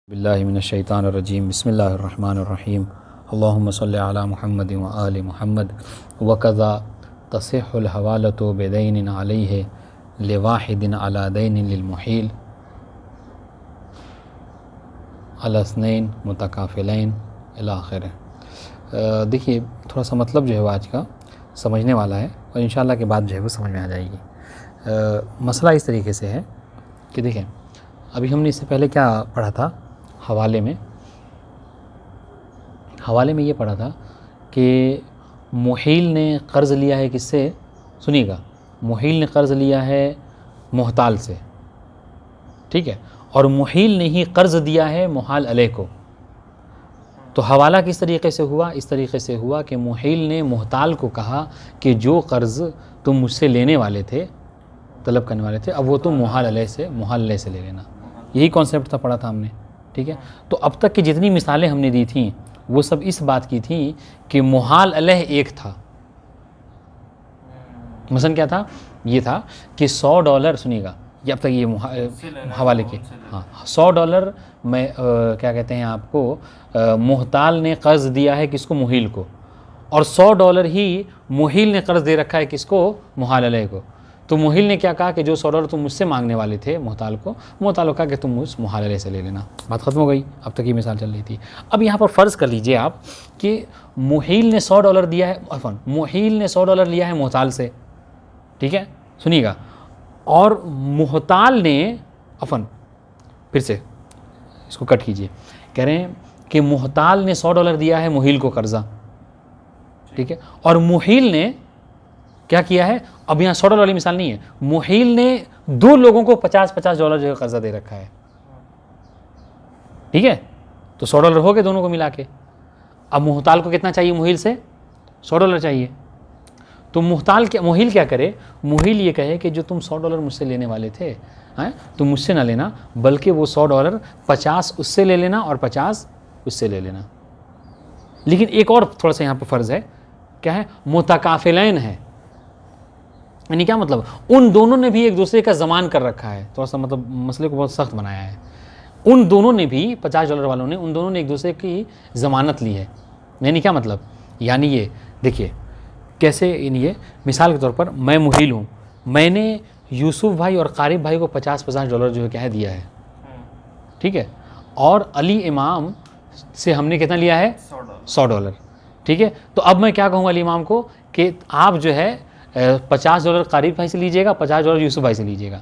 बिल्लाहि मिनश्शैतानिर्रजीम बिस्मिल्लाहिर्रहमानिर्रहीम अल्लाहुम्मा सल्लि अला मुहम्मद व आलि मुहम्मद वकज़ा तसिहुल हवालतु बिदैनिन अलैहि लिवाहिदिन अला दैनिन लिलमुहील अला स्नैन मुतकाफ़िलैन इला आखिर। देखिए थोड़ा सा मतलब जो है वो आज का समझने वाला है और इंशाअल्लाह के बाद जो है वो समझ में आ जाएगी। मसला इस तरीके से है कि देखिए अभी हमने इससे पहले क्या पढ़ा था हवाले में ये पढ़ा था कि मुहील ने कर्ज़ लिया है किससे, सुनिएगा, मुहील ने कर्ज़ लिया है मोहताल से, ठीक है, और मुहील ने ही कर्ज़ दिया है मुहाल अलैह को। तो हवाला किस तरीके से हुआ, इस तरीके से हुआ कि मुहील ने मोहताल को कहा कि जो कर्ज़ तुम मुझसे लेने वाले थे, तलब करने वाले थे, अब वो तुम मुहाल अलैह से ले लेना। यही कॉन्सेप्ट था, पढ़ा था हमने, ठीक है। तो अब तक की जितनी मिसालें हमने दी थी वो सब इस बात की थी कि मुहाल अलैह एक था। मसलन क्या था, ये था कि $100, सुनिएगा, ये अब तक ये हवाले के, हाँ, $100 में क्या कहते हैं आपको, मोहताल ने कर्ज़ दिया है किसको, मुहील को, और $100 ही मुहील ने कर्ज़ दे रखा है किसको, मुहाल अलैह को। तो मुहील ने क्या कहा कि जो $100 तुम मुझसे मांगने वाले थे मोहताल को कहा कि तुम उस मुहाल अलैह से ले लेना। बात ख़त्म हो गई। अब तक ये मिसाल चल रही थी। अब यहाँ पर फ़र्ज़ कर लीजिए आप कि मुहील ने $100 दिया है, मुहील ने $100 लिया है मोहताल से, ठीक है, सुनिएगा, और मोहताल ने फिर से इसको कट कीजिए, कह रहे हैं कि मोहताल ने $100 दिया है मुहील को कर्ज़ा, ठीक है, और मुहील ने क्या किया है, अब यहाँ $100 वाली मिसाल नहीं है, मुहील ने 2 लोगों को $50 जो है कर्जा दे रखा है, ठीक है, तो $100 हो गए दोनों को मिला के। अब मुहताल को कितना चाहिए, मुहील से $100 चाहिए। तो मुहील क्या करे, मुहील ये कहे कि जो तुम $100 मुझसे लेने वाले थे, हैं, तुम मुझसे ना लेना, बल्कि वो $100 50 उससे ले लेना और 50 उससे ले लेना। लेकिन एक और थोड़ा सा यहाँ पर फ़र्ज़ है, क्या है, मुतकाफ़िलैन है, यानी क्या मतलब, उन दोनों ने भी एक दूसरे का ज़मान कर रखा है। थोड़ा सा मतलब मसले को बहुत सख्त बनाया है। उन दोनों ने भी, $50 वालों ने, उन दोनों ने एक दूसरे की ज़मानत ली है। यानी क्या मतलब, यानी ये देखिए कैसे, ये मिसाल के तौर पर मैं मुहील हूँ, मैंने यूसुफ भाई और क़ारिब भाई को $50 जो है क्या है दिया है, ठीक है, और अली इमाम से हमने कितना लिया है, $100, ठीक है। तो अब मैं क्या कहूँगा अली इमाम को कि आप जो है $50 क़ारिब भाई से लीजिएगा, $50 यूसुफ भाई से लीजिएगा।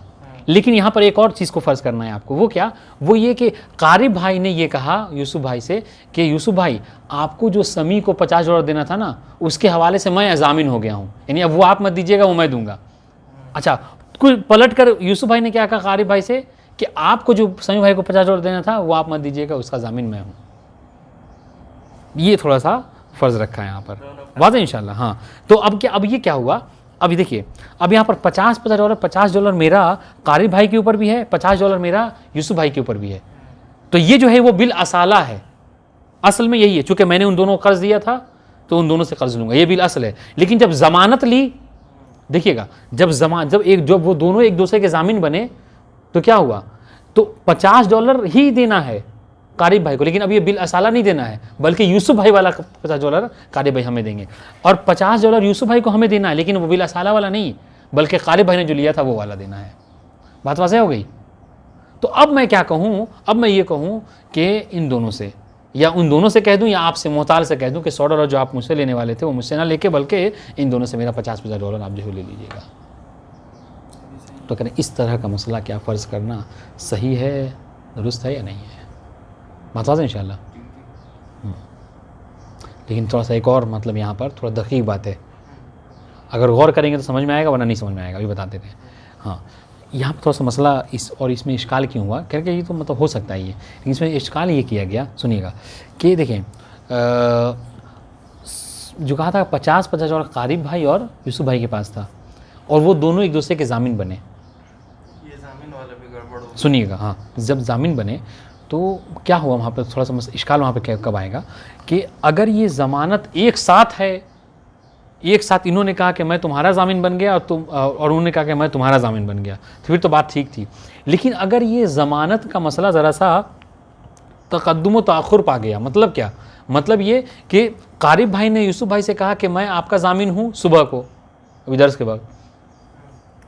लेकिन यहाँ पर एक और चीज़ को फ़र्ज़ करना है आपको, वो क्या, वो ये कि क़ारिब भाई ने ये कहा यूसुफ भाई से कि यूसुफ भाई, आपको जो समी को $50 देना था ना, उसके हवाले से मैं ज़ामिन हो गया हूँ, यानी अब वो आप मत दीजिएगा, वो मैं दूंगा। अच्छा, कुछ पलट कर यूसुफ भाई ने क्या कहा क़ारिब भाई से कि आपको जो समी भाई को $50 देना था वो आप मत दीजिएगा, उसका ज़ामिन मैं हूँ। ये थोड़ा सा फ़र्ज़ रखा है यहाँ पर, वाज़ेह इंशाअल्लाह। हाँ, तो अब क्या, अब ये क्या हुआ, अभी देखिए, अब यहाँ पर $50 मेरा क़ारिब भाई के ऊपर भी है, $50 मेरा यूसुफ भाई के ऊपर भी है। तो ये जो है वो बिल असाला है, असल में यही है, चूँकि मैंने उन दोनों को कर्ज़ दिया था तो उन दोनों से कर्ज़ लूँगा, ये बिल असल है। लेकिन जब ज़मानत ली, देखिएगा, जब वो दोनों एक दूसरे के ज़ामिन बने तो क्या हुआ, तो $50 ही देना है क़ारिब भाई को, लेकिन अब ये बिल असाला नहीं देना है, बल्कि यूसुफ भाई वाला $50 क़ारिब भाई हमें देंगे, और $50 यूसुफ भाई को हमें देना है, लेकिन वो बिल असाला वाला नहीं, बल्कि क़ारिब भाई ने जो लिया था वो वाला देना है। बात वाज़ेह हो गई। तो अब मैं क्या कहूँ, अब मैं ये कहूँ कि इन दोनों से, या उन दोनों से कह दूँ, या आपसे मोहताल से कह दूँ कि $100 जो आप मुझसे लेने वाले थे वो मुझसे ना लेके, बल्कि इन दोनों से मेरा $50 आप जो ले लीजिएगा। तो करें इस तरह का मसला क्या फ़र्ज़ करना सही है, दुरुस्त है या नहीं है, बात वाज़ेह इंशाअल्लाह। लेकिन थोड़ा सा एक और मतलब यहाँ पर थोड़ा दक़ीक़ बात है, अगर गौर करेंगे तो समझ में आएगा, वरना नहीं समझ में आएगा, अभी बताते थे। हाँ, यहाँ पर थोड़ा सा मसला इसमें इश्काल क्यों हुआ, कह के ये तो मतलब हो सकता है ये, लेकिन इसमें इश्काल ये किया गया, सुनिएगा, कि देखें जो कहा था $50 क़ारिब भाई और यूसुफ भाई के पास था, और वो दोनों एक दूसरे के ज़ामिन बने, ये ज़ामिन वाला भी गड़बड़ हो, सुनिएगा, हाँ, जब ज़ामिन बने तो क्या हुआ वहाँ पर, थोड़ा सा इश्काल वहाँ पे कब आएगा कि अगर ये ज़मानत एक साथ है, एक साथ इन्होंने कहा कि मैं तुम्हारा ज़ामिन बन गया और उन्होंने कहा कि मैं तुम्हारा ज़ामिन बन गया, तो फिर तो बात ठीक थी। लेकिन अगर ये ज़मानत का मसला ज़रा सा तकद्दुम व तअखुर पा गया। मतलब क्या? मतलब ये कि कारिब भाई ने यूसुफ भाई से कहा कि मैं आपका ज़ामिन हूँ सुबह को, अभी दर्स के बाद।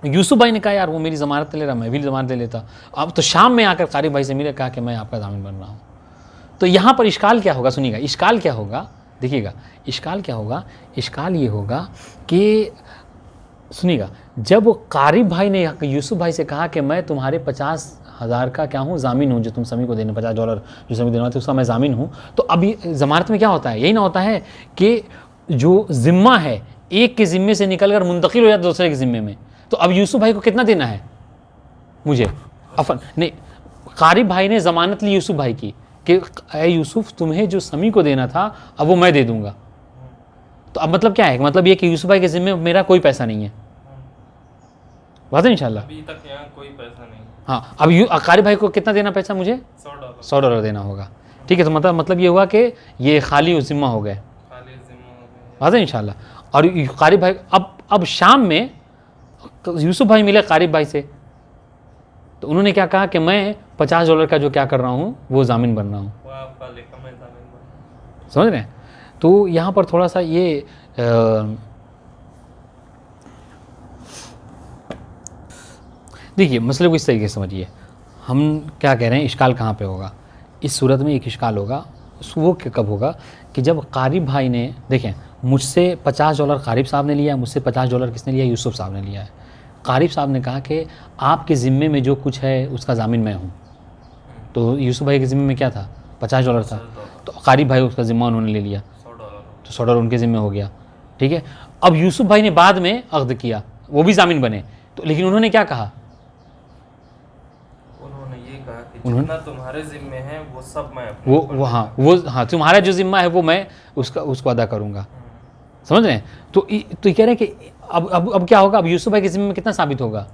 यूसुफ भाई ने कहा यार वो मेरी ज़मानत ले रहा, मैं भी ज़मानत ले लेता। अब तो शाम में आकर कारिब भाई से मिले, कहा कि मैं आपका ज़ामिन बन रहा हूँ। तो यहाँ पर इश्काल क्या होगा? सुनिएगा, इश्काल क्या होगा, देखिएगा इश्काल क्या होगा। इश्काल ये होगा कि सुनिएगा, जब कारिब भाई ने यूसुफ भाई से कहा कि मैं तुम्हारे 50,000 का क्या हूँ, ज़ामिन हूँ, जो तुम समी को देने, $50 जो समी देना था उसका मैं ज़ामिन हूँ। तो अभी ज़मानत में क्या होता है? यही ना होता है कि जो ज़िम्मा है एक के ज़िम्मे से निकल कर मुंतकिल हो जाता है दूसरे के ज़िम्मे में। तो अब यूसुफ भाई को कितना देना है मुझे? अफन नहीं, कारिब भाई ने ज़मानत ली यूसुफ भाई की कि ए यूसुफ तुम्हें जो समी को देना था अब वो मैं दे दूँगा। तो अब मतलब क्या है? मतलब ये कि यूसुफ भाई के ज़िम्मे मेरा कोई पैसा नहीं है। बात है इंशाल्लाह। अभी तक यहाँ कोई पैसा नहीं। हाँ, अब कारिब भाई को कितना देना पैसा मुझे? $100 देना होगा। ठीक है, तो मतलब ये हुआ कि ये खाली ज़िम्मा हो गए, खाली जिम्मा हो गया। बात है इंशाल्लाह। और कारिब भाई अब शाम में यूसुफ भाई मिले कारिब भाई से, तो उन्होंने क्या कहा कि मैं $50 का जो क्या कर रहा हूँ वो ज़ामिन बन रहा हूँ। वो आपका लेखा मैं ज़ामिन बन। समझ रहे हैं? तो यहाँ पर थोड़ा सा ये देखिए मसले को इस तरीके से समझिए। हम क्या कह रहे हैं, इश्काल कहाँ पे होगा? इस सूरत में एक इश्काल होगा, वो कब होगा कि जब कारिब भाई ने, देखें मुझसे $50 कारिब साहब ने लिया है, मुझसे $50 किसने लिया? यूसुफ साहब ने लिया है। कारिब साहब ने कहा कि आपके ज़िम्मे में जो कुछ है उसका ज़ामिन मैं हूँ। तो यूसुफ भाई के ज़िम्मे में क्या था? $50 था। तो कारिब भाई उसका ज़िम्मा उन्होंने ले लिया, तो $100 उनके ज़िम्मे हो गया। ठीक है, अब यूसुफ भाई ने बाद में अक़्द किया, वो भी ज़ामिन बने। तो लेकिन उन्होंने क्या कहा? उन्होंने ये कहा कि जितना तुम्हारे जिम्मे है वो सब मैं अपने वो ऊपर वो हाँ तुम्हारा जो ज़िम्मा है वो मैं उसको अदा करूँगा। समझ रहे हैं? तो ये कह रहे हैं कि अब क्या होगा? अब यूसुफ भाई के ज़िम्मे में कितना साबित होगा?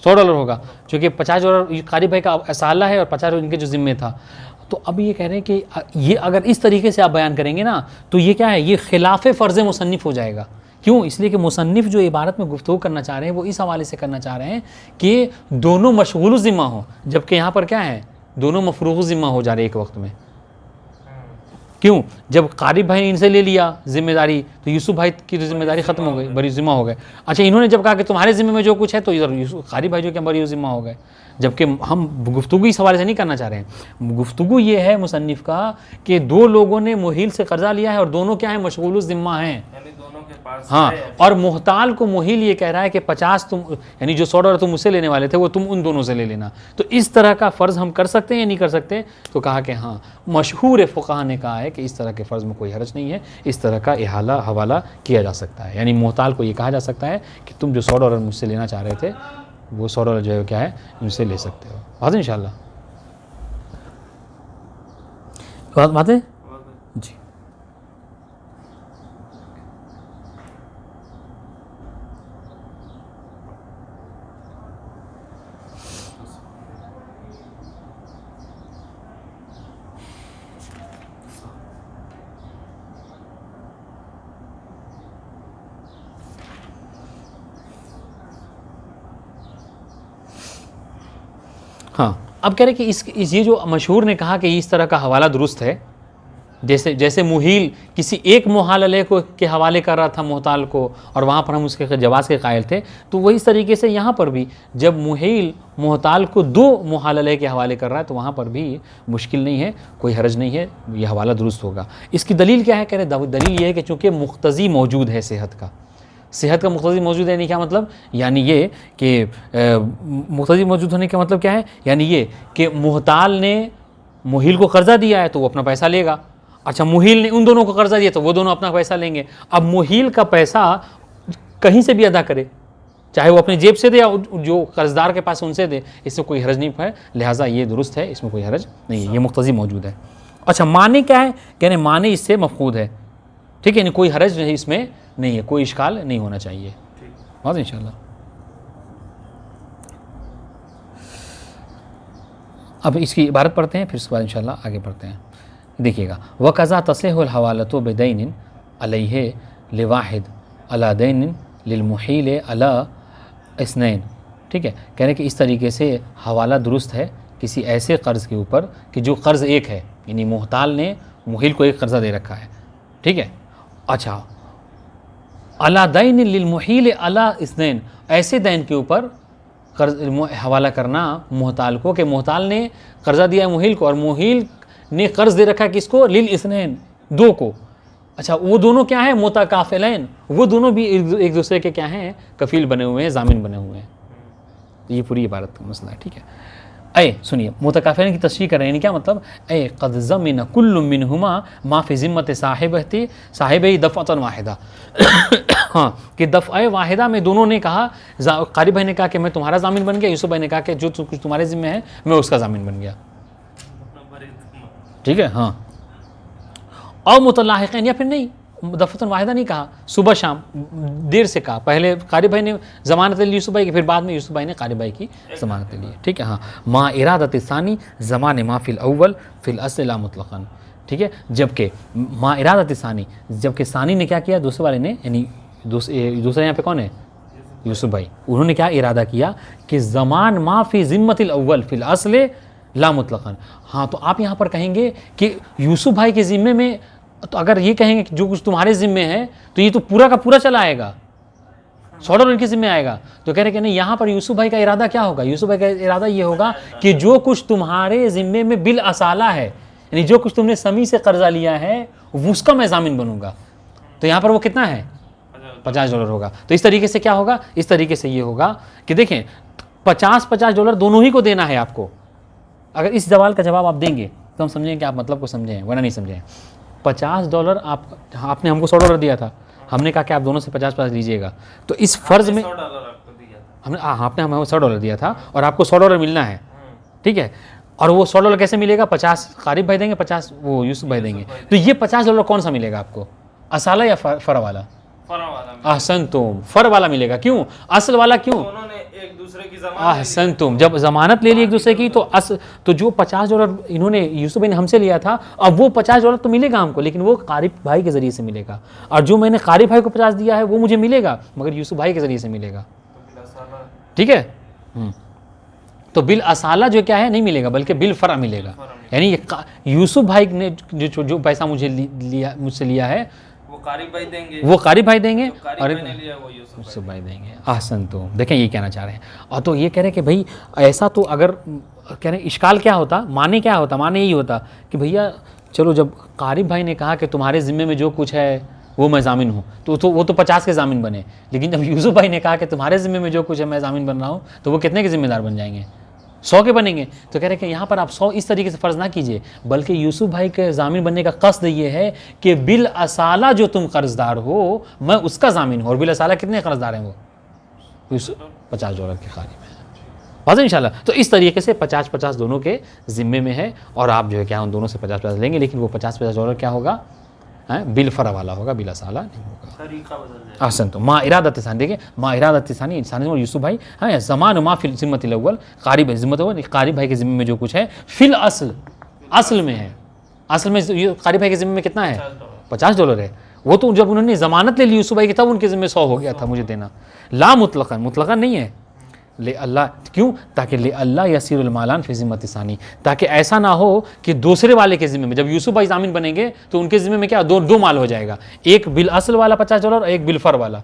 $100 होगा, क्योंकि $50 कारिब भाई का असाला है और $50 इनके जो ज़िम्मे था। तो अब ये कह रहे हैं कि ये अगर इस तरीके से आप बयान करेंगे ना, तो ये क्या है? ये खिलाफ फ़र्ज़ मुसन्निफ़ हो जाएगा। क्यों? इसलिए कि मुसन्निफ़ जो इबारत में गुफ्तगू करना चाह रहे हैं वो इस हवाले से करना चाह रहे हैं कि दोनों मशगूल ज़िम्मा हो, जबकि यहाँ पर क्या है? दोनों मफरूग़ ज़िम्मा हो जा रहे एक वक्त में। क्यों? जब कारिब भाई ने इनसे ले लिया जिम्मेदारी, तो यूसुफ भाई की तो जिम्मेदारी ख़त्म हो गई, बरी ज़िम्मा हो गए। अच्छा, इन्होंने जब कहा कि तुम्हारे ज़िम्मे में जो कुछ है, तो इधर कारिब भाई जो क्या बरी ज़िम्मा हो गए। जबकि हम गुफ्तगू इस हवाले से नहीं करना चाह रहे हैं। गुफ्तगू ये है मुसन्निफ़ का कि दो लोगों ने मुहील से कर्जा लिया है और दोनों क्या है? मशगूल ज़िम्मा हैं। यानी दोनों के पास हाँ, है। और मुहताल को मुहील ये कह रहा है कि 50 तुम, यानी जो $100 तुम मुझसे लेने वाले थे वो तुम उन दोनों से ले लेना। तो इस तरह का फ़र्ज़ हम कर सकते हैं या नहीं कर सकते? तो कहा कि हाँ, मशहूर फ़ुक़हा ने कहा है कि इस तरह के फ़र्ज़ में कोई हर्ज नहीं है, इस तरह का इहाला हवाला किया जा सकता है। यानी मुहताल को ये कहा जा सकता है कि तुम जो $100 मुझसे लेना चाह रहे थे वो $100 जो है क्या है इनसे ले सकते हो। बात है इंशाल्लाह, बात है जी। हाँ, अब कह रहे कि इस ये जो मशहूर ने कहा कि इस तरह का हवाला दुरुस्त है, जैसे मुहील किसी एक मुहालले को के हवाले कर रहा था मुहताल को, और वहाँ पर हम उसके जवाज़ के कायल थे, तो वही इस तरीके से यहाँ पर भी जब मुहील मुहताल को दो मुहालले के हवाले कर रहा है तो वहाँ पर भी मुश्किल नहीं है, कोई हरज नहीं है, ये हवाला दुरुस्त होगा। इसकी दलील क्या है? कह रहे दलील ये है कि चूँकि मुख्तज़ी मौजूद है सेहत का मुख्तज़ी मौजूद है। यानी क्या मतलब? यानी ये कि मुख्तज़ी मौजूद होने का मतलब क्या है? यानी ये कि मुहताल ने मुहील को कर्ज़ा दिया है तो वो अपना पैसा लेगा। अच्छा, मुहील ने उन दोनों को कर्ज़ा दिया तो वो दोनों अपना पैसा लेंगे। अब मुहील का पैसा कहीं से भी अदा करे, चाहे वो अपनी जेब से दे या जो कर्जदार के पास उनसे दे, इसमें कोई हरज नहीं है, लिहाजा ये दुरुस्त है, इसमें कोई हरज नहीं है, ये मुख्तज़ी मौजूद है। अच्छा, माने क्या है? कहने माने इससे मफकूद है। ठीक है, यानी कोई हरज नहीं इसमें नहीं है, कोई इश्काल नहीं होना चाहिए। बात इंशाल्लाह। अब इसकी इबारत पढ़ते हैं, फिर उसके बाद इंशाल्लाह आगे बढ़ते हैं। देखिएगा, वक़ज़ा तस्लिहुल हवालतु बिदैनिन अलैहि लिवाहिद अला दैनिन लिलमुहील अला इस्नैन। ठीक है, कह रहे कि इस तरीके से हवाला दुरुस्त है किसी ऐसे कर्ज़ के ऊपर कि जो कर्ज़ एक है, यानी मोहताल ने मुहिल को एक कर्ज़ा दे रखा है, ठीक है। अच्छा, अला दैन लिल मुहील अला इस्नैन, ऐसे दैन के ऊपर कर्ज हवाला करना मोहताल को, कि मोहताल ने कर्ज़ा दिया है मुहिल को और मुहिल ने कर्ज़ दे रखा है किसको, लिल इस्नैन, दो को। अच्छा, वो दोनों क्या है, मुतकाफिलैन, वो दोनों भी एक दूसरे के क्या हैं, कफील बने हुए हैं, जामिन बने हुए हैं। ये पूरी इबारत का मसला है, ठीक है। ऐ सुनिए, मुतकाफिलैन की तशरीह कर रहे हैं, यानी क्या मतलब, ऐ क़द ज़मिन कुल्लु मिनहुमा मा फ़ी ज़िम्मति साहिबही दफ़अतन वाहिदा। हाँ, कि दफ़अ वाहिदा में दोनों ने कहा, क़ारी भाई ने कहा कि मैं तुम्हारा ज़ामिन बन गया, यूसुफ भाई ने कहा कि जो कुछ तुम्हारे ज़िम्मे है मैं उसका ज़ामिन बन गया, ठीक है। हाँ, और मुतलाहिक़ैन, या फिर नहीं, दफ़अतन वाहिदा नहीं कहा, सुबह शाम देर से कहा, पहले क़ारी भाई ने ज़मानत ली यूसुफ भाई की, फिर बाद में यूसुफ भाई ने क़ारी भाई की ज़मानत ली, ठीक है। हाँ, मा इरादत सानी ज़मान मा फ़िल अव्वल फ़िल अस्ल ला मुतलक़न, ठीक है। जबकि मा इरादत सानी, जबकि सानी ने क्या किया, दूसरे वाले ने, यानी दूसरे यहाँ पे कौन है, यूसुफ भाई, उन्होंने क्या इरादा किया कि ज़मान मा फ़ी ज़िम्मतिल अव्वल फ़िल अस्ल ला मुतलक़न। हाँ, तो आप यहाँ पर कहेंगे कि यूसुफ भाई के ज़िम्मे में, तो अगर ये कहेंगे कि जो कुछ तुम्हारे ज़िम्मे है तो ये तो पूरा का पूरा चला आएगा, $100 के ज़िम्मे आएगा। तो कह रहे कि नहीं, यहाँ पर यूसुफ भाई का इरादा क्या होगा, यूसुफ भाई का इरादा ये होगा कि जो कुछ तुम्हारे ज़िम्मे में बिल असाला है, यानी जो कुछ तुमने समी से कर्जा लिया है उसका मैं ज़ामिन बनूंगा। तो यहाँ पर वो कितना है, $50 होगा। तो इस तरीके से क्या होगा, इस तरीके से ये होगा कि देखें, $50 दोनों ही को देना है आपको। अगर इस सवाल का जवाब आप देंगे तो हम समझेंगे कि आप मतलब को समझे हैं, वरना नहीं समझे हैं। $50 आपने हमको $100 दिया था, हमने कहा कि आप दोनों से 50-50 लीजिएगा। तो इस फ़र्ज़ में आपने हमें $100 दिया था और आपको $100 मिलना है, ठीक है। और वो $100 कैसे मिलेगा, 50 क़ारिब भाई देंगे, 50 वो यूसुफ भाई देंगे। तो ये $50 कौन सा मिलेगा आपको, असाला या फ़र वाला? अहसन तुम, फ़र वाला मिलेगा। क्यों, असल वाला क्यों, उन्होंने एक दूसरे की अहसन तुम, जब ज़मानत ले ली एक दूसरे की, तो जो $50 इन्होंने यूसुफ भाई ने हमसे लिया था, अब वो $50 तो मिलेगा हमको, लेकिन वो क़ारिब भाई के ज़रिए से मिलेगा। और जो मैंने क़ारिब भाई को 50 दिया है वो मुझे मिलेगा, मगर यूसुफ भाई के ज़रिए से मिलेगा, ठीक है। तो बिल असाला जो क्या है नहीं मिलेगा, बल्कि बिल फ़रा मिलेगा। यानी यूसुफ भाई ने जो पैसा मुझसे लिया है वो क़ारिब भाई देंगे, और यूसुफ भाई देंगे। ahsan तो देखें ये कहना चाह रहे हैं। और तो ये कह रहे हैं कि भाई ऐसा, तो अगर कह रहे हैं इश्काल क्या होता, माने क्या होता, माने यही होता कि भैया चलो, जब क़ारिब भाई ने कहा कि तुम्हारे ज़िम्मे में जो कुछ है वो मैं ज़ामिन हूँ, तो वो तो 50 के ज़ामिन बने। लेकिन जब यूसुफ भाई ने कहा कि तुम्हारे ज़िम्मे में जो कुछ है मैं ज़ामिन बन रहा हूँ, तो वो कितने के ज़िम्मेदार बन जाएंगे, 100 के बनेंगे। तो कह रहे हैं कि यहाँ पर आप 100 इस तरीके से फ़र्ज़ ना कीजिए, बल्कि यूसुफ भाई के ज़ामिन बनने का कस्द ये है कि बिल असाला जो तुम कर्ज़दार हो मैं उसका ज़ामिन हूँ। और बिल असाला कितने कर्ज़दार हैं, वो $50 के क़ारिब है, वाज़ेह इंशाल्लाह। तो इस तरीके से 50-50 दोनों के ज़िम्मे में है, और आप जो है क्या उन दोनों से 50-50 लेंगे, लेकिन वो $50-50 क्या होगा, बिल फ़रा वाला होगा, बिल असाला नहीं होगा। ahsan तो मा इरादत सानी, देखिए मा इरादत सानी इंसान और यूसुफ भाई, हाँ, ज़मान मा फ़िल ज़िम्मतिल अव्वल, क़ारिब ज़िम्मत अव्वल, क़ारिब भाई के ज़िम्मे में जो कुछ है, फ़िल असल में है, असल में क़ारिब भाई के ज़िम्मे में कितना है, $50 है। वो तो जब उन्होंने ज़मानत ले ली यूसुफ भाई की, तब उनके ज़िम्मे 100 हो गया था मुझे देना। ला मुतलक़न, मुतलक़न नहीं है, ले अल्लाह, क्यों, ताकि ले अल्लाह यसीरुल मालान फ़ी ज़िम्मति सानी, ताकि ऐसा ना हो कि दूसरे वाले के ज़िम्मे में, जब यूसुफ भाई ज़ामिन बनेंगे तो उनके ज़िम्मे में क्या दो माल हो जाएगा, एक बिल असल वाला $50 और एक बिल फ़र वाला,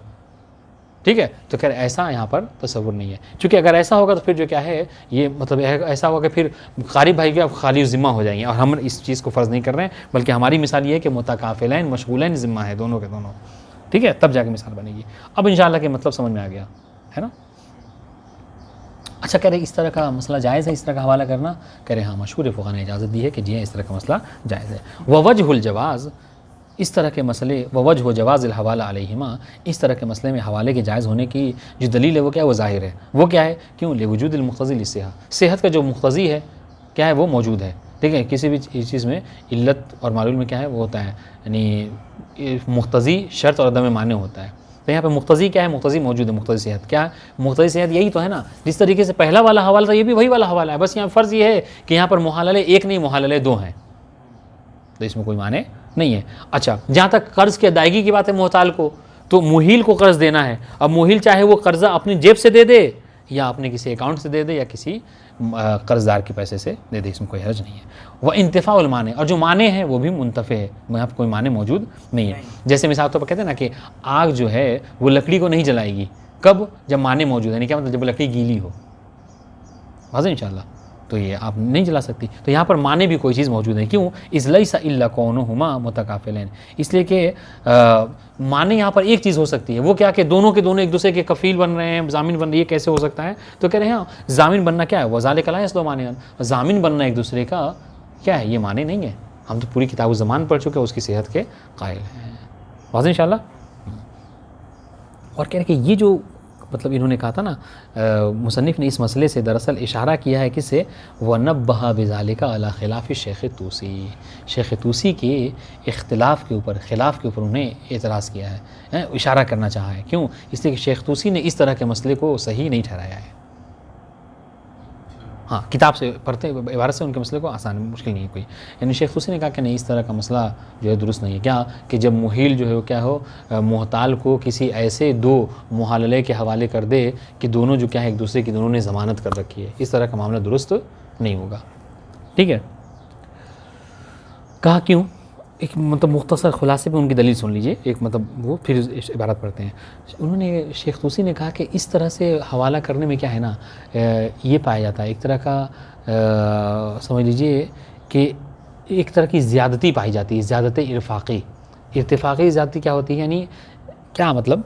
ठीक है। तो खैर ऐसा यहाँ पर तसव्वुर नहीं है, क्योंकि अगर ऐसा होगा तो फिर जो क्या है, ये मतलब ऐसा होगा कि फिर क़ारिब भाई के खाली ज़िम्मा हो जाएंगे। और हम इस चीज़ को फ़र्ज़ नहीं कर रहे हैं, बल्कि हमारी मिसाल ये है कि मुतकाफ़िलैन मशगूलैन ज़िम्मा है दोनों के दोनों, ठीक है, तब जाके मिसाल बनेगी। अब इंशाअल्लाह के मतलब समझ में आ गया है ना। अच्छा, कह रहे इस तरह का मसला जायज़ है, इस तरह का हवाला करना, कह रहे हाँ, मशहूर फ़ुक़हा ने इजाज़त दी है कि जी इस तरह का मसला जायज़ है। ववजहुल जवाज़, इस तरह के मसले, ववजह जवाज़िल हवाला अलैहिमा, इस तरह के मसले में हवाले के जायज़ होने की जो दलील है वो क्या है, वो ज़ाहिर है। वो क्या है, क्यों, लिवजूदिल मुक़्तज़ी लिस्सिहा, सेहत का जो मुक़्तज़ी है क्या है, वो मौजूद है, ठीक है। किसी भी चीज़ में इल्लत और मालूल में क्या है, वो होता है, यानी मुक़्तज़ी शर्त और अदम माने होता है। तो यहाँ पे मुक़्तज़ी क्या है, मुक़्तज़ी मौजूद है, मुक़्तज़ी सेहत क्या है, मुक़्तज़ी सेहत यही तो है ना। जिस तरीके से पहला वाला हवाला था, ये भी वही वाला हवाला है, बस यहाँ फ़र्ज़ ये है कि यहाँ पर मुहालले एक नहीं, मुहालले 2 हैं, तो इसमें कोई माने नहीं है। अच्छा, जहाँ तक कर्ज़ की अदायगी की बात है, मोहताल को तो मुहील को कर्ज़ देना है। अब मुहील चाहे वो कर्ज़ा अपनी जेब से दे दे या अपने किसी अकाउंट से दे दे या किसी कर्जदार के पैसे से दे दे, इसमें कोई हर्ज नहीं है। वह इंतफ़ाउल माने, और जो माने हैं वो भी मुंतफ़े है, वहाँ पर कोई माने मौजूद नहीं है। जैसे मिसाल तौर पर कहते हैं ना कि आग जो है वो लकड़ी को नहीं जलाएगी, कब? जब माने मौजूद है। नहीं, क्या मतलब? जब लकड़ी गीली हो, वाज़ेह इंशाअल्लाह, तो ये आप नहीं जला सकती। तो यहाँ पर माने भी कोई चीज़ मौजूद है। क्यों? इसलैसा इल्ला कौनुहुमा मुतकाफ़िलैन, इसलिए कि माने यहाँ पर एक चीज़ हो सकती है, वो क्या कि दोनों के दोनों एक दूसरे के कफ़ील बन रहे हैं, ज़ामिन बन रही है। ये कैसे हो सकता है? तो कह रहे हैं ज़ामिन बनना क्या है? वज़ालिका ला यसलु मानिअन, ज़ामिन बनना एक दूसरे का क्या है? ये माने नहीं है। हम तो पूरी किताब ज़मान पढ़ चुके हैं, उसकी सेहत के कायल हैं। वाज़ेह इंशाअल्लाह। और कह रहे कि ये जो मतलब इन्होंने कहा था ना, मुसन्निफ़ ने इस मसले से दरअसल इशारा किया है किससे? वनब्बहा बिज़ालिका अला खिलाफ़ शेख़ तूसी, शेख़ तूसी के इख्तिलाफ़ के ऊपर, ख़िलाफ़ के ऊपर उन्हें एतराज़ किया है, इशारा करना चाहा है। क्यों? इसलिए कि शेख़ तूसी ने इस तरह के मसले को सही नहीं ठहराया है। हाँ, किताब से पढ़ते इबारत से उनके मसले को आसान, मुश्किल नहीं है कोई। यानी शेख़ तूसी ने कहा कि नहीं, इस तरह का मसला जो है दुरुस्त नहीं है। क्या कि जब मुहील जो है वो क्या हो, मुहताल को किसी ऐसे दो मुहालले के हवाले कर दे कि दोनों जो क्या है एक दूसरे की दोनों ने ज़मानत कर रखी है, इस तरह का मामला दुरुस्त नहीं होगा। ठीक है। कहा क्यों? एक मतलब मुख्तसर खुलासे पे उनकी दलील सुन लीजिए, एक मतलब वो फिर इबारत पढ़ते हैं। उन्होंने शेख़ तूसी ने कहा कि इस तरह से हवाला करने में क्या है ना, ये पाया जाता है एक तरह का समझ लीजिए कि एक तरह की ज़्यादती पाई जाती है, ज़्यादत इरफ़ाक़ी। इर्तिफ़ाक़ी ज़्यादती क्या होती है? यानी क्या मतलब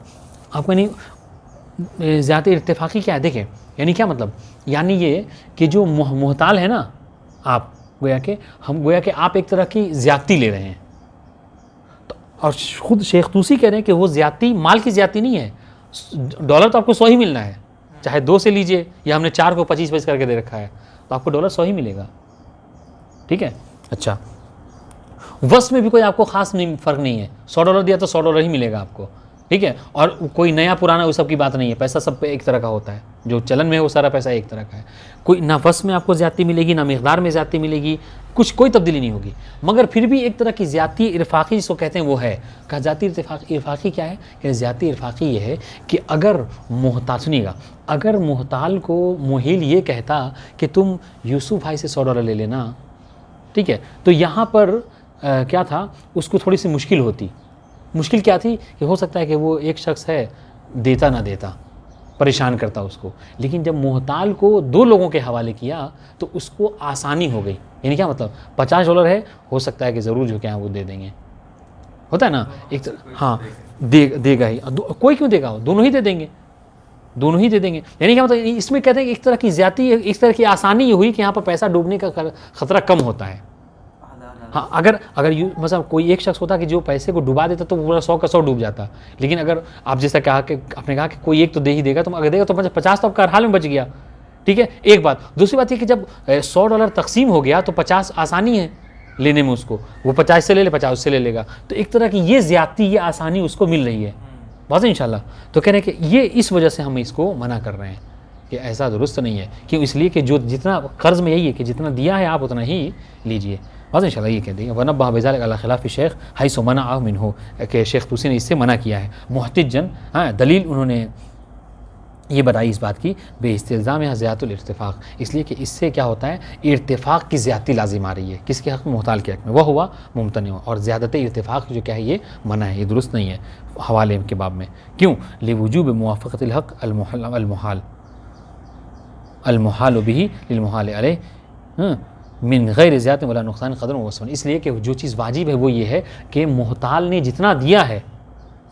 आपको, यानी ज़्यादत इर्तिफ़ाक़ी क्या है देखें, यानी क्या मतलब? यानी ये कि जो मुहताल है ना, आप गोया कि आप एक तरह की ज़्यादती ले रहे हैं। तो और ख़ुद शेख़ तूसी कह रहे हैं कि वो ज़्यादती माल की ज़्यादती नहीं है। डॉलर तो आपको 100 ही मिलना है, चाहे 2 से लीजिए, या हमने 4 को 25 करके दे रखा है, तो आपको डॉलर 100 ही मिलेगा। ठीक है। अच्छा, वस में भी कोई आपको ख़ास नहीं फ़र्क नहीं है, $100 दिया तो $100 ही मिलेगा आपको। ठीक है। और कोई नया पुराना वो सब की बात नहीं है, पैसा सब पे एक तरह का होता है, जो चलन में है वो सारा पैसा एक तरह का है। कोई ना वस में आपको ज़्यादती मिलेगी, ना मिक़दार में ज़्यादती मिलेगी, कोई तब्दीली नहीं होगी। मगर फिर भी एक तरह की ज़्यादती इरफ़ाक़ी जिसको कहते हैं वो है। कहा ज़्यादती इरफ़ाक़ी क्या है? कि ज़्यादती इरफ़ाक़ी ये है कि अगर मुहताल, सुनिएगा, अगर मुहताल को मुहील ये कहता कि तुम यूसुफ़ भाई से $100 ले लेना, ठीक है, तो यहाँ पर क्या था, उसको थोड़ी सी मुश्किल होती। मुश्किल क्या थी कि हो सकता है कि वो एक शख्स है, देता ना देता, परेशान करता उसको। लेकिन जब मुहताल को 2 लोगों के हवाले किया तो उसको आसानी हो गई। यानी क्या मतलब, $50 है, हो सकता है कि ज़रूर जो क्या वो दे देंगे, होता है ना एक हाँ, देगा ही, कोई क्यों देगा, दोनों ही दे देंगे, दोनों ही दे देंगे। यानी क्या मतलब, इसमें कहते हैं कि एक तरह की ज़्यादती, एक तरह की आसानी ये हुई कि यहाँ पर पैसा डूबने का ख़तरा कम होता है। हाँ, अगर मतलब कोई एक शख्स होता कि जो पैसे को डुबा देता तो पूरा 100 का 100 डूब जाता। लेकिन अगर आप जैसा कहा कि आपने कहा कि कोई एक तो दे ही देगा, तो अगर देगा तो 50 तो आपका हाल में बच गया। ठीक है, एक बात। दूसरी बात ये कि जब $100 तकसीम हो गया तो 50 आसानी है लेने में, उसको वो 50 से ले ले, 50 उससे ले लेगा। तो एक तरह की ये ज़्यादती, ये आसानी उसको मिल रही है। वाज़ेह इंशाल्लाह। तो कह रहे हैं कि ये इस वजह से हम इसको मना कर रहे हैं कि ऐसा दुरुस्त नहीं है। क्यों? इसलिए कि जो जितना कर्ज़ में यही है कि जितना दिया है आप उतना ही लीजिए। बस इंशाल्लाह ये कह देंगे वनब्बा बिज़ालिका अला खिलाफ़ शेख हैसु मना मिनहु, कि शेख तूसी ने इससे मना किया है। मुहतजन, हाँ, दलील उन्होंने ये बताई इस बात की, बेइस्तिल्ज़ाम या ज़ियादतुल इर्तिफ़ाक़, इसलिए कि इससे क्या होता है, इर्तिफ़ाक़ की ज़्यादती लाजिम आ रही है। किसके हक़ में? मुहताल के हक़ में। वह हुआ मुमतनी, और ज़्यादत इर्तिफ़ाक़ जो क्या है ये मना है, ये दुरुस्त नहीं है हवाले के बाब में। क्यों? लिवुजूब मुवाफ़क़तिल हक़ अलमुहाल बिही लिलमुहाल अलैह मिन गैर ज़ियादतिन वला नुक़सान क़दर व वस्फ़न, इसलिए कि जो चीज़ वाजिब है वो ये है कि मुहताल ने जितना दिया है,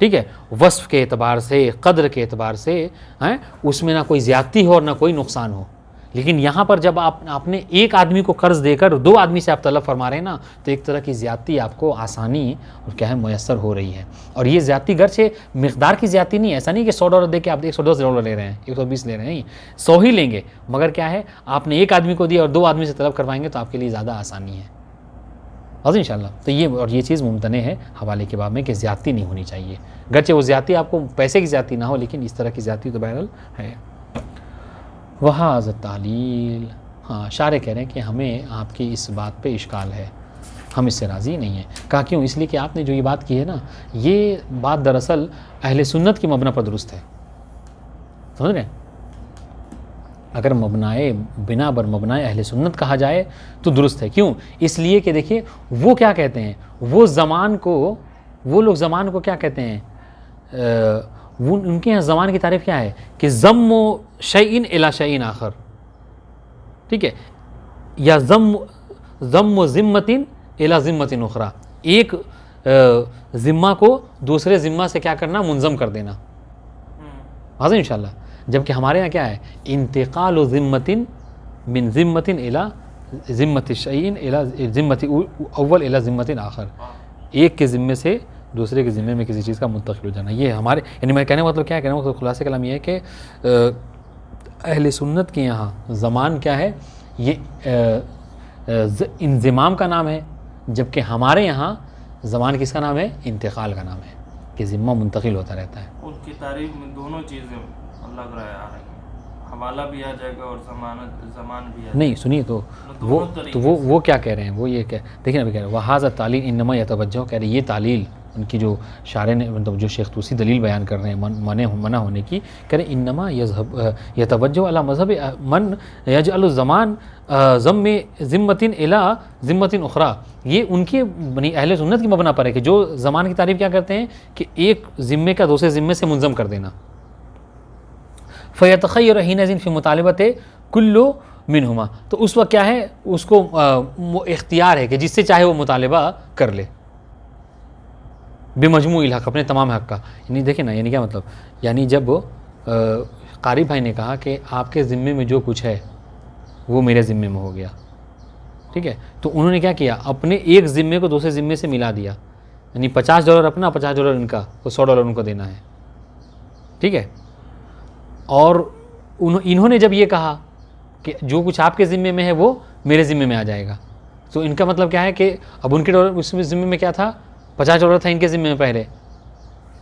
ठीक है, वस्फ़ के एतबार से, क़द्र के एतबार से, हैं, उसमें ना कोई ज़्यादती हो और ना कोई नुकसान हो। लेकिन यहाँ पर जब आपने एक आदमी को कर्ज़ देकर 2 आदमी से आप तलब फरमा रहे हैं ना, तो एक तरह की ज़्यादती आपको आसानी और क्या है मैसर हो रही है। और ये ज़्यादती गर्चे मिक़दार की ज़्यादती नहीं है, ऐसा नहीं कि $100 दे के आप $110 ले रहे हैं, 120 ले रहे हैं, नहीं, 100 ही लेंगे। मगर क्या है, आपने एक आदमी को दिया और 2 आदमी से तलब करवाएंगे तो आपके लिए ज़्यादा आसानी है। बस इंशाल्लाह। तो ये चीज़ मुमतने है हवाले के बाब में कि ज़्यादती नहीं होनी चाहिए। गर्चे वो ज़्यादती आपको पैसे की ज़्यादती ना हो, लेकिन इस तरह की ज़्यादती तो बहरहाल है। वहाज़ तालील, हाँ, शारे कह रहे हैं कि हमें आपकी इस बात पे इश्काल है, हम इससे राज़ी नहीं हैं। कहा क्यों? इसलिए कि आपने जो ये बात की है ना, ये बात दरअसल अहले सुन्नत की मबना पर दुरुस्त है, समझ रहे हैं? अगर मबनाए बिना बर मबनाए अहले सुन्नत कहा जाए तो दुरुस्त है। क्यों? इसलिए कि देखिए वो क्या कहते हैं, वो लोग ज़मान को क्या कहते हैं, वो उनके यहाँ ज़मान की तारीफ़ क्या है कि ज़म्मु शैइन इला शैइन आखर, ठीक है, या ज़म्मु ज़िम्मतिन इला ज़िम्मतिन उखरा, एक ज़िम्मा को दूसरे ज़िम्मा से क्या करना, मुंज़म कर देना, हाज़िर इंशाअल्लाह। जबकि हमारे यहाँ क्या है, इंतिकाल ज़िम्मतिन मिन ज़िम्मतिन इला ज़िम्मति शैइन इला ज़िम्मति अव्वल इला ज़िम्मतिन आखर, एक के ज़िम्मे से दूसरे के ज़िम्मे में किसी चीज़ का मुंतकिल हो जाना। ये हमारे, यानी मैं कहने का मतलब क्या है, कहने का मतलब खुलासे कलाम ये है कि अहले सुन्नत के यहाँ ज़मान क्या है, ये इंज़िमाम का नाम है, जबकि हमारे यहाँ ज़मान किसका नाम है, इंतकाल का नाम है, कि ज़िम्मा मुंतकिल होता रहता है। उनकी तारीफ में दोनों चीज़ें लग रहा है आ रही हैं, हवाला भी आ जाएगा और ज़मान भी आ जाएगा। नहीं सुनिए, तो वो क्या कह रहे हैं, वो ये क्या, देखिए ना, भी कह रहे हैं वहाज़ा तालील इन्नमा यतवज्जह, कह रहे ये तालील उनकी जो शारे ने, मतलब जो शेख तूसी दलील बयान कर रहे हैं मना होने की, कह रहे इन्नमा यतवज्जह अला मज़हब मन यजअलु ज़मान ज़िम्मतिन इला ज़िम्मतिन उखरा, ये उनकी बनी अहले सुन्नत की मबना पर है कि जो ज़मान की तारीफ़ क्या करते हैं कि एक ज़िम्मे का दूसरे ज़िम्मे से मुंज़म कर देना। फ़यतख़य्यर हिनज़िन फ़ी मुतालिबत कुल्लु मिनहुमा, तो उस वक्त क्या है, उसको इख्तियार है कि जिससे चाहे वो मुतालिबा कर ले, बेमजमूइल हक़, अपने तमाम हक़ का। यानी देखें ना, यानी क्या मतलब, यानी जब कारी भाई ने कहा कि आपके ज़िम्मे में जो कुछ है वो मेरे ज़िम्मे में हो गया, ठीक है, तो उन्होंने क्या किया, अपने एक ज़िम्मे को दूसरे ज़िम्मे से मिला दिया, यानी $50 अपना, $50 इनका, तो $100 उनको देना है, ठीक है। और इन्होंने जब ये कहा कि जो कुछ आपके ज़िम्मे में है वो मेरे ज़िम्मे में आ जाएगा, तो इनका मतलब क्या है कि अब उनके डॉलर उस ज़िम्मे में क्या था, $50 था इनके ज़िम्मे में पहले,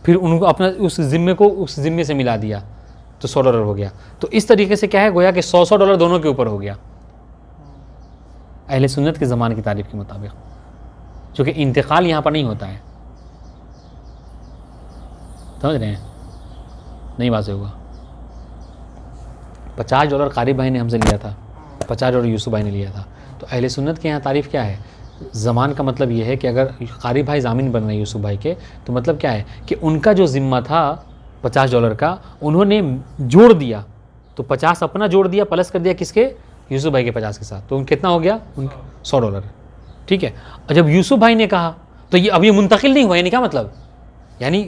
फिर उनको अपना उस ज़िम्मे को उस ज़िम्मे से मिला दिया तो $100 हो गया। तो इस तरीके से क्या है, गोया कि $100 दोनों के ऊपर हो गया अहले सुन्नत के ज़मान की तारीफ़ के मुताबिक, चूँकि इंतकाल यहाँ पर नहीं होता है, समझ रहे हैं, नहीं बात होगा। $50 कारी भाई ने हमसे लिया था, $50 यूसुफ भाई ने लिया था, तो अहले सुन्नत के यहाँ तारीफ़ क्या है, ज़मान का मतलब ये है कि अगर कारी भाई ज़ामिन बन रहे हैं यूसुफ भाई के, तो मतलब क्या है कि उनका जो ज़िम्मा था $50 का, उन्होंने जोड़ दिया, तो 50 अपना जोड़ दिया, प्लस कर दिया किसके, यूसुफ भाई के 50 के साथ, तो कितना हो गया, $100, ठीक है। और जब यूसुफ भाई ने कहा तो ये अब ये मुंतकिल नहीं हुआ, यानी क्या मतलब, यानी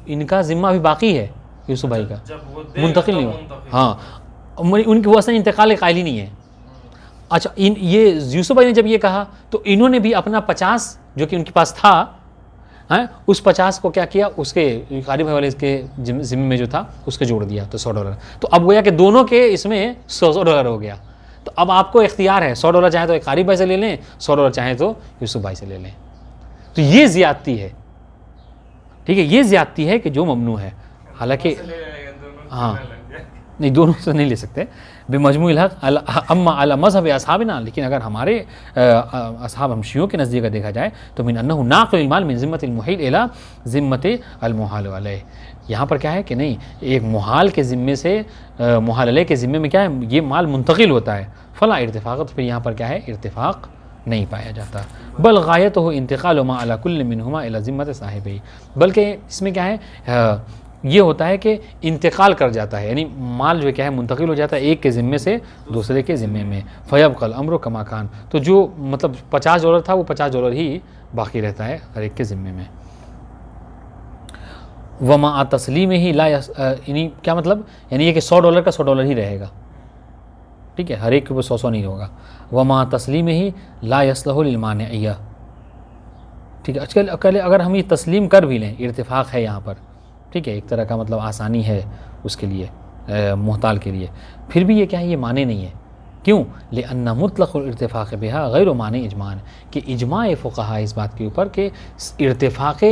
इनका ज़िम्मा अभी बाकी है यूसुफ भाई का, मुंतकिल नहीं हुआ, हाँ, उनकी वो असल इंतकाल कायल ही नहीं है। अच्छा, ये यूसुफ भाई ने जब ये कहा तो इन्होंने भी अपना 50 जो कि उनके पास था, हैं, उस 50 को क्या किया, उसके कारी भाई वाले इसके ज़िम्मे में जो था उसके जोड़ दिया, तो $100। तो अब गोया कि दोनों के इसमें $100 हो गया। तो अब आपको इख्तियार है, $100 चाहे तो कारी भाई से ले लें, $100 चाहे तो यूसुफ भाई से ले लें। तो ये ज़्यादती है, ठीक है, ये ज़्यादती है कि जो ममनू है। हालांकि हाँ, नहीं, दोनों से नहीं ले सकते, बेमजमूइल हक़ अम्मा अला मज़हब असहाबिना, लेकिन अगर हमारे असहाब हम शियों के नज़दीक देखा जाए तो मिन अन्नहु नाक़िल माल मिन ज़िम्मतिल मुहील इला ज़िम्मति अल मुहाल अलैह, यहाँ पर क्या है कि नहीं, एक मुहाल के ज़िम्मे से मुहाल अलैह के ज़िम्मे में क्या है, ये माल मुंतकिल होता है, फ़ला इर्तिफ़ाक़त, फिर यहाँ पर क्या है, इर्तिफ़ाक़ नहीं पाया जाता, बल गायतहु इंतिक़ालु मा अला कुल्लि मिनहुमा इला ज़िम्मति साहिबिही, बल्कि इसमें क्या है, ये होता है कि इंतकाल कर जाता है, यानी माल जो क्या है मुंतकिल हो जाता है एक के ज़िम्मे से दूसरे के ज़िम्मे में, फ़यबक़ल अम्रु कमा कान, तो जो मतलब $50 था वो $50 ही बाकी रहता है हर एक के ज़िम्मे में। वमा तस्लीम ही ला, यानी क्या मतलब, यानी ये कि $100 का $100 ही रहेगा, ठीक है, हर एक के ऊपर 100 नहीं होगा। वमा तस्लीम ही ला यसलहु लिल मानिअ, ठीक है, आजकल अगर हम ये तस्लीम कर भी लें, इर्तिफ़ाक़ है यहाँ पर, ठीक है, एक तरह का मतलब आसानी है उसके लिए, मुहताल के लिए, फिर भी ये क्या है, ये माने नहीं है। क्यों? लिअन्ना मुतलक़ुल इर्तिफ़ाक़ बिहा गैर माने इजमान, कि इजमा फ़ुक़हा इस बात के ऊपर कि इर्तिफ़ाक़,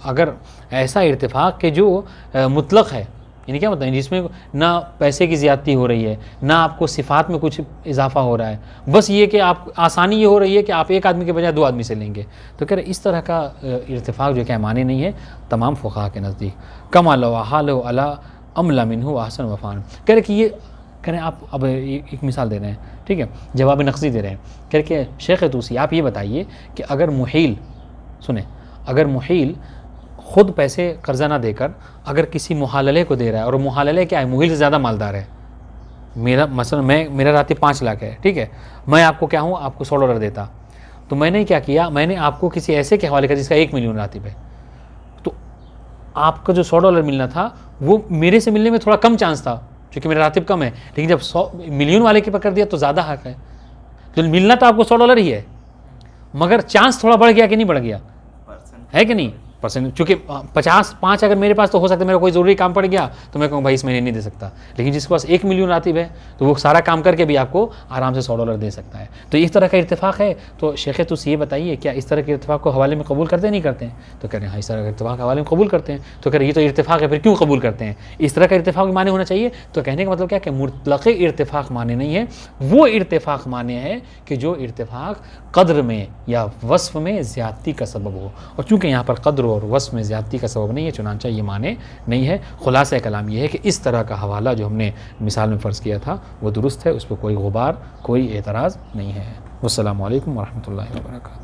अगर ऐसा इर्तिफ़ाक़ के जो मुतलक़ है, यानी क्या मतलब, जिसमें ना पैसे की ज़्यादती हो रही है, ना आपको सिफ़ात में कुछ इजाफ़ा हो रहा है, बस ये कि आप आसानी ये हो रही है कि आप एक आदमी के बजाय 2 आदमी से लेंगे, तो कह रहे इस तरह का इर्तिफ़ाक़ जो क्या माने नहीं है तमाम फ़ुक़हा के नज़दीक। कमा लौ हाल अला अमला मिन्हु अहसन वफ़ान, कह रहे कि ये कह रहे हैं आप अब एक मिसाल दे रहे हैं, ठीक है, जवाब नक़ज़ी दे रहे हैं, कह रहे कि शेख तूसी आप ये बताइए कि अगर मुहील, सुने, अगर मुहील ख़ुद पैसे कर्ज़ा ना देकर अगर किसी मुहालले को दे रहा है, और मुहालले क्या है, मुहील से ज़्यादा मालदार है, मसलन मेरा रातिब 5 लाख है, ठीक है, मैं आपको क्या हूँ, आपको $100 देता, तो मैंने क्या किया, मैंने आपको किसी ऐसे के हवाले किया जिसका 1 मिलियन रातिब है, तो आपका जो $100 मिलना था वो मेरे से मिलने में थोड़ा कम चांस था क्योंकि मेरा रातिब कम है, लेकिन जब 100 मिलियन वाले के पकड़ दिया तो ज़्यादा हक है। तो मिलना तो आपको $100 ही है, मगर चांस थोड़ा बढ़ गया कि नहीं बढ़ गया, है कि नहीं, परसेंट, चूँकि 55 अगर मेरे पास तो हो सकता है मेरा कोई ज़रूरी काम पड़ गया तो मैं कहूँ भाई इस महीने नहीं दे सकता, लेकिन जिसके पास 1 मिलियन रातिब है तो वो सारा काम करके भी आपको आराम से $100 दे सकता है। तो इस तरह का इत्तेफाक है। तो शेख तुसी ये बताइए क्या इस तरह के इत्तेफाक को हवाले में कबूल करते नहीं करते हैं? तो कह रहे हैं हाँ इस तरह का इत्तेफाक हवाले में कबूल करते हैं। तो कह रहे ये तो इत्तेफाक है, फिर क्यों कबूल करते हैं? इस तरह का इत्तेफाक माने होना चाहिए। तो कहने का मतलब क्या कि मुतलक़ इत्तेफाक माने नहीं है, वो इत्तेफाक माने है कि जो इत्तेफाक क़द्र में या वस्फ़ में ज़्यादती का सबब हो, और चूँकि यहाँ पर क़द्र और वस्फ़ में ज़्यादती का सबब नहीं है, चुनांचा ये माने नहीं है। खुलासा कलाम ये है कि इस तरह का हवाला जो हमने मिसाल में फ़र्ज़ किया था वो दुरुस्त है, उस पर कोई गुबार, कोई एतराज़ नहीं है। वस्सलामु अलैकुम वरहमतुल्लाहि व बरकातुहू।